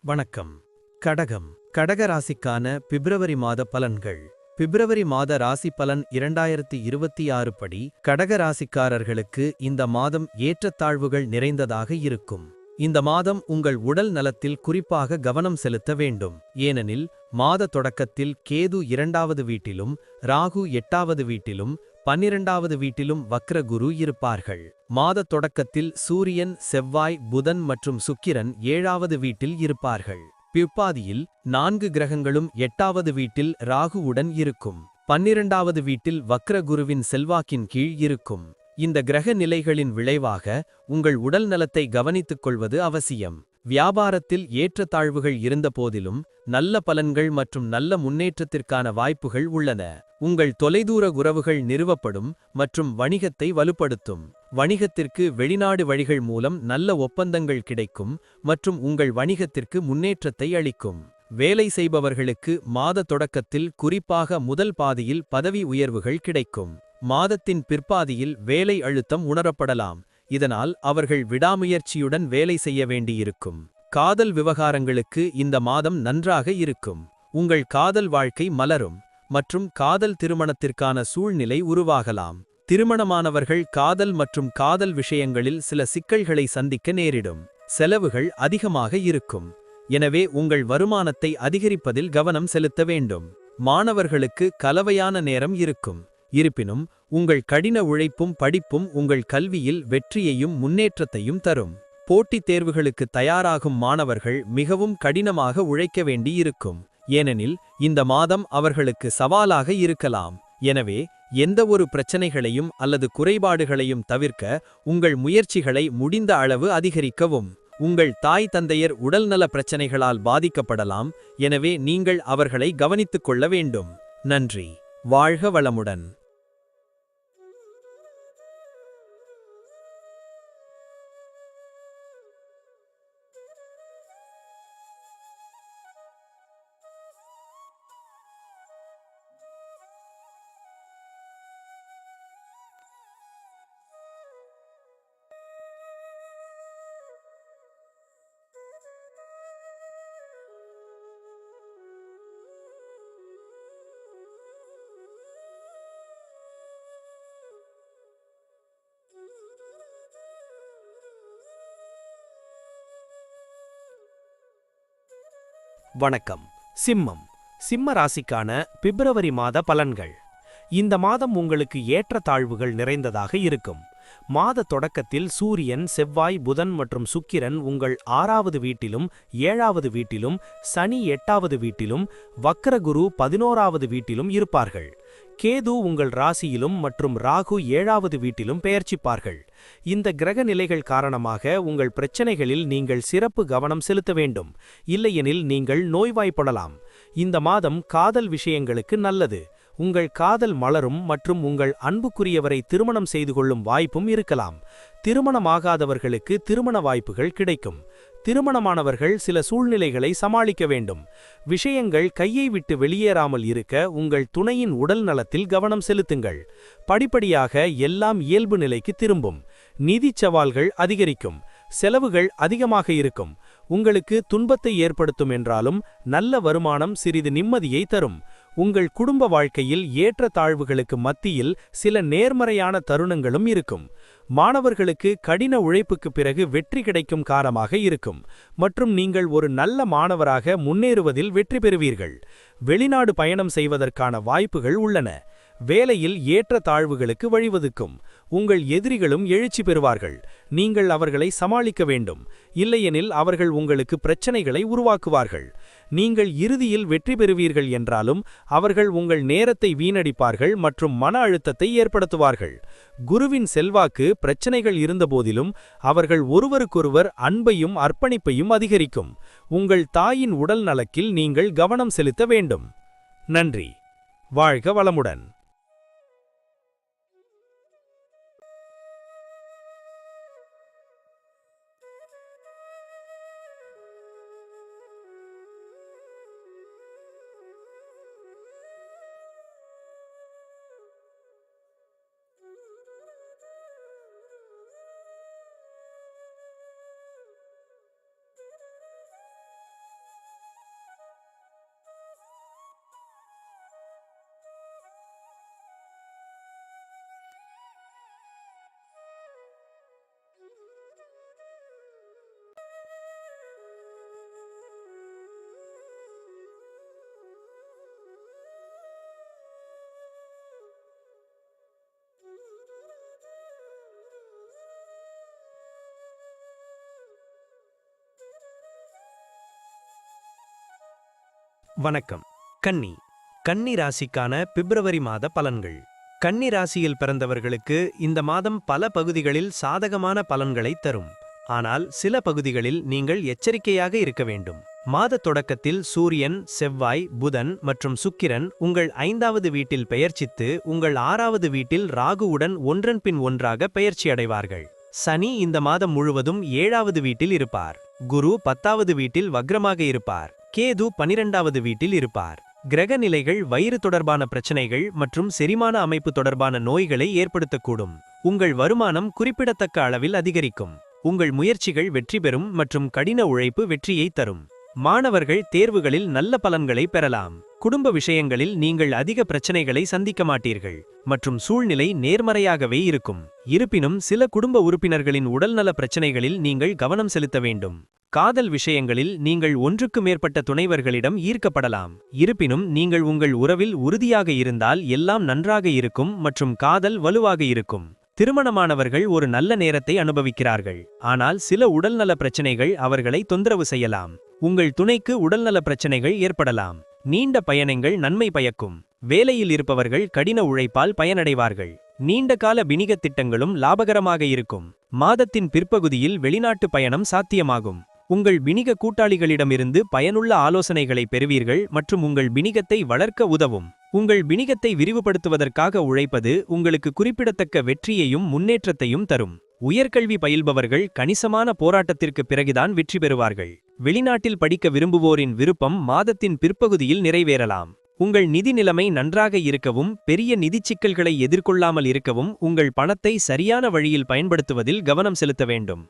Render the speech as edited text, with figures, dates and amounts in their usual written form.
வணக்கம். கடகம். கடக ராசிக்கான பிப்ரவரி மாத பலன்கள். பிப்ரவரி மாத ராசி பலன் 2026 படி கடக ராசிக்காரர்களுக்கு இந்த மாதம் ஏற்றத்தாழ்வுகள் நிறைந்ததாக இருக்கும். இந்த மாதம் உங்கள் உடல் நலத்தில் குறிப்பாக கவனம் செலுத்த வேண்டும். ஏனெனில் மாத தொடக்கத்தில் கேது 2வது வீட்டிலும் ராகு 8வது வீட்டிலும் 12வது வீட்டிலும் வக்ர குரு இருப்பார்கள். மாத தொடக்கத்தில் சூரியன் செவ்வாய் புதன் மற்றும் சுக்கிரன் 7வது வீட்டில் இருப்பார்கள். பிற்பாதியில் 4 கிரகங்களும் 8வது வீட்டில் ராகுவுடன் இருக்கும். 12வது வீட்டில் வக்ர குருவின் செல்வாக்கின் கீழ் இருக்கும். இந்த கிரக நிலைகளின் விளைவாக உங்கள் உடல் நலத்தை கவனித்துக் கொள்வது அவசியம். வியாபாரத்தில் ஏற்றத்தாழ்வுகள் இருந்தபோதிலும் நல்ல பலன்கள் மற்றும் நல்ல முன்னேற்றத்திற்கான வாய்ப்புகள் உள்ளன. உங்கள் தொலைதூர உறவுகள் நிறுவப்படும் மற்றும் வணிகத்தை வலுப்படுத்தும். வணிகத்திற்கு வெளிநாடு வழிகள் மூலம் நல்ல ஒப்பந்தங்கள் கிடைக்கும் மற்றும் உங்கள் வணிகத்திற்கு முன்னேற்றத்தை அளிக்கும். வேலை செய்பவர்களுக்கு மாத தொடக்கத்தில் குறிப்பாக முதல் பாதியில் பதவி உயர்வுகள் கிடைக்கும். மாதத்தின் பிற்பாதியில் வேலை அழுத்தம் உணரப்படலாம். இதனால் அவர்கள் விடாமுயற்சியுடன் வேலை செய்ய வேண்டியிருக்கும். காதல் விவகாரங்களுக்கு இந்த மாதம் நன்றாக இருக்கும். உங்கள் காதல் வாழ்க்கை மலரும் மற்றும் காதல் திருமணத்திற்கான சூழ்நிலை உருவாகலாம். திருமணமானவர்கள் காதல் மற்றும் காதல் விஷயங்களில் சில சிக்கல்களை சந்திக்க நேரிடும். செலவுகள் அதிகமாக இருக்கும். எனவே உங்கள் வருமானத்தை அதிகரிப்பதில் கவனம் செலுத்த வேண்டும். மாணவர்களுக்கு கலவையான நேரம் இருக்கும். இருப்பினும் உங்கள் கடின உழைப்பும் படிப்பும் உங்கள் கல்வியில் வெற்றியையும் முன்னேற்றத்தையும் தரும். போட்டித் தேர்வுகளுக்கு தயாராகும் மாணவர்கள் மிகவும் கடினமாக உழைக்க வேண்டியிருக்கும். ஏனெனில் இந்த மாதம் அவர்களுக்கு சவாலாக இருக்கலாம். எனவே எந்த ஒரு பிரச்சனைகளையும் அல்லது குறைபாடுகளையும் தவிர்க்க உங்கள் முயற்சிகளை முடிந்த அளவு அதிகரிக்கவும். உங்கள் தாய் தந்தையர் உடல்நல பிரச்சனைகளால் பாதிக்கப்படலாம். எனவே நீங்கள் அவர்களை கவனித்துக் கொள்ள வேண்டும். நன்றி. வாழ்க வளமுடன். வணக்கம். சிம்மம். சிம்ம ராசிக்கான பிப்ரவரி மாத பலன்கள். இந்த மாதம் உங்களுக்கு ஏற்றத்தாழ்வுகள் நிறைந்ததாக இருக்கும். மாத தொடக்கத்தில் சூரியன் செவ்வாய் புதன் மற்றும் சுக்கிரன் உங்கள் 6வது வீட்டிலும் 7வது வீட்டிலும் சனி 8வது வீட்டிலும் வக்ரகுரு 11வது வீட்டிலும் இருப்பார்கள். கேது உங்கள் ராசியிலும் மற்றும் ராகு 7வது வீட்டிலும் பெயர்ச்சிப்பார்கள். இந்த கிரக நிலைகள் காரணமாக உங்கள் பிரச்சனைகளில் நீங்கள் சிறப்பு கவனம் செலுத்த வேண்டும். இல்லையெனில் நீங்கள் நோய்வாய்ப்படலாம். இந்த மாதம் காதல் விஷயங்களுக்கு நல்லது. உங்கள் காதல் மலரும் மற்றும் உங்கள் அன்புக்குரியவரை திருமணம் செய்து கொள்ளும் வாய்ப்பும் இருக்கலாம். திருமணமாகாதவர்களுக்கு திருமண வாய்ப்புகள் கிடைக்கும். திருமணமானவர்கள் சில சூழ்நிலைகளை சமாளிக்க வேண்டும். விஷயங்கள் கையை விட்டு வெளியேறாமல் இருக்க உங்கள் துணையின் உடல் நலத்தில் கவனம் செலுத்துங்கள். படிப்படியாக எல்லாம் இயல்பு நிலைக்கு திரும்பும். நிதி சவால்கள் அதிகரிக்கும். செலவுகள் அதிகமாக இருக்கும். உங்களுக்கு துன்பத்தை ஏற்படுத்தும் என்றாலும் நல்ல வருமானம் சிறிது நிம்மதியை தரும். உங்கள் குடும்ப வாழ்க்கையில் ஏற்றத்தாழ்வுகளுக்கு மத்தியில் சில நேர்மறையான தருணங்களும் இருக்கும். மாணவர்களுக்கு கடின உழைப்புக்கு பிறகு வெற்றி கிடைக்கும் காலமாக இருக்கும் மற்றும் நீங்கள் ஒரு நல்ல மாணவராக முன்னேறுவதில் வெற்றி பெறுவீர்கள். வெளிநாடு பயணம் செய்வதற்கான வாய்ப்புகள் உள்ளன. வேலையில் ஏற்றத்தாழ்வுகளுக்கு வழிவகுக்கும். உங்கள் எதிரிகளும் எழுச்சி பெறுவார்கள். நீங்கள் அவர்களை சமாளிக்க வேண்டும். இல்லையெனில் அவர்கள் உங்களுக்கு பிரச்சனைகளை உருவாக்குவார்கள். நீங்கள் இறுதியில் வெற்றி பெறுவீர்கள் என்றாலும் அவர்கள் உங்கள் நேரத்தை வீணடிப்பார்கள் மற்றும் மன அழுத்தத்தை ஏற்படுத்துவார்கள். குருவின் செல்வாக்கு பிரச்சனைகள் இருந்தபோதிலும் அவர்கள் ஒருவருக்கொருவர் அன்பையும் அர்ப்பணிப்பையும் அதிகரிக்கும். உங்கள் தாயின் உடல் நலக்கில் நீங்கள் கவனம் செலுத்த வேண்டும். நன்றி. வாழ்க வளமுடன். வணக்கம். கன்னி ராசிக்கான பிப்ரவரி மாத பலன்கள். கன்னி ராசியில் பிறந்தவர்களுக்கு இந்த மாதம் பல பகுதிகளில் சாதகமான பலன்களை தரும். ஆனால் சில பகுதிகளில் நீங்கள் எச்சரிக்கையாக இருக்க வேண்டும். மாத தொடக்கத்தில் சூரியன், செவ்வாய், புதன் மற்றும் சுக்கிரன் உங்கள் 5வது வீட்டில் பெயர்ச்சித்து உங்கள் 6வது வீட்டில் ராகுவுடன் ஒன்றன் பின் ஒன்றாக பெயர்ச்சியடைவார்கள். சனி இந்த மாதம் முழுவதும் 7வது வீட்டில் இருப்பார். குரு 10வது வீட்டில் வக்ரமாக இருப்பார். கேது 12வது வீட்டில் இருப்பார். கிரக நிலைகள் வயிறு தொடர்பான பிரச்சனைகள் மற்றும் செரிமான அமைப்பு தொடர்பான நோய்களை ஏற்படுத்தக்கூடும். உங்கள் வருமானம் குறிப்பிடத்தக்க அளவில் அதிகரிக்கும். உங்கள் முயற்சிகள் வெற்றி பெறும் மற்றும் கடின உழைப்பு வெற்றியை தரும். மாணவர்கள் தேர்வுகளில் நல்ல பலன்களை பெறலாம். குடும்ப விஷயங்களில் நீங்கள் அதிக பிரச்சனைகளை சந்திக்க மாட்டீர்கள் மற்றும் சூழ்நிலை நேர்மறையாகவே இருக்கும். இருப்பினும் சில குடும்ப உறுப்பினர்களின் உடல்நல பிரச்சனைகளில் நீங்கள் கவனம் செலுத்த வேண்டும். காதல் விஷயங்களில் நீங்கள் ஒன்றுக்கு மேற்பட்ட துணைவர்களிடம் ஈர்க்கப்படலாம். இருப்பினும் நீங்கள் உங்கள் உறவில் உறுதியாக இருந்தால் எல்லாம் நன்றாக இருக்கும் மற்றும் காதல் வலுவாக இருக்கும். திருமணமானவர்கள் ஒரு நல்ல நேரத்தை அனுபவிக்கிறார்கள். ஆனால் சில உடல்நல பிரச்சனைகள் அவர்களை தொந்தரவு செய்யலாம். உங்கள் துணைக்கு உடல்நல பிரச்சனைகள் ஏற்படலாம். நீண்ட பயணங்கள் நன்மை பயக்கும். வேலையில் இருப்பவர்கள் கடின உழைப்பால் பயனடைவார்கள். நீண்டகால வணிகத் திட்டங்களும் லாபகரமாக இருக்கும். மாதத்தின் பிற்பகுதியில் வெளிநாட்டு பயணம் சாத்தியமாகும். உங்கள் வணிக கூட்டாளிகளிடமிருந்து பயனுள்ள ஆலோசனைகளை பெறுவீர்கள் மற்றும் உங்கள் வணிகத்தை வளர்க்க உதவும். உங்கள் வணிகத்தை விரிவுபடுத்துவதற்காக உழைப்பது உங்களுக்கு குறிப்பிடத்தக்க வெற்றியையும் முன்னேற்றத்தையும் தரும். உயர்கல்வி பயில்பவர்கள் கணிசமான போராட்டத்திற்கு பிறகுதான் வெற்றி பெறுவார்கள். வெளிநாட்டில் படிக்க விரும்புவோரின் விருப்பம் மாதத்தின் பிற்பகுதியில் நிறைவேறலாம். உங்கள் நிதி நிலைமை நன்றாக இருக்கவும் பெரிய நிதிச் சிக்கல்களை எதிர்கொள்ளாமல் இருக்கவும் உங்கள் பணத்தை சரியான வழியில் பயன்படுத்துவதில் கவனம் செலுத்த வேண்டும்.